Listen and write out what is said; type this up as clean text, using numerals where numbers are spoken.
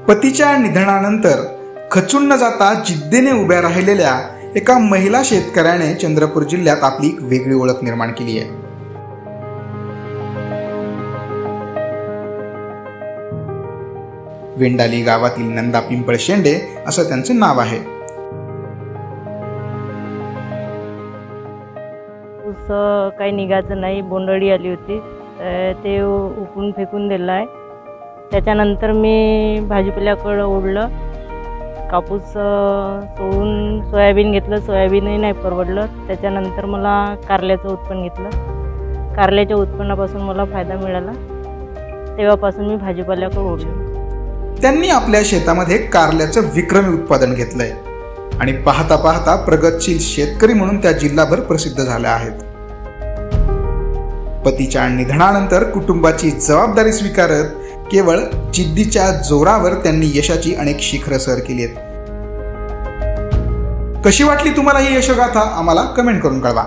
पतीच्या निधनानंतर खचून न जाता जिद्दीने उभ्या राहिलेल्या एका महिला शेतकऱ्याने चंद्रपूर जिल्ह्यात आपली एक वेगळी ओळख निर्माण केली आहे। वेंडाली गावातील नंदा पिंपळ शेंडे असं त्यांचं नाव आहे। ऊस काही निघायचं नाही, बोंडळी आली होती, ते उपटून फेकून दिलं आहे। त्याच्यानंतर मी भाजीपाल्याकडे ओढलं, कापूस सोडून सोयाबीन घेतलं, सोयाबीनही नाही परवडलं। त्याच्यानंतर मला कारल्याचं उत्पन्न घेतलं, कारल्याच्या उत्पन्नापासून मला फायदा मिळाला, तेव्हापासून मी भाजीपाल्याकडे ओढलं। त्यांनी आपल्या शेतामध्ये कारल्याचं विक्रमी उत्पादन घेतलंय आणि पाहता पाहता प्रगतशील शेतकरी म्हणून त्या जिल्हाभर प्रसिद्ध झाल्या आहेत। पतीच्या निधनानंतर कुटुंबाची जबाबदारी स्वीकारत केवळ जिद्दीच्या जोरावर त्यांनी यशाची अनेक शिखरं सर केली आहेत। कशी वाटली तुम्हाला ही यशोगाथा आम्हाला कमेंट करून कळवा।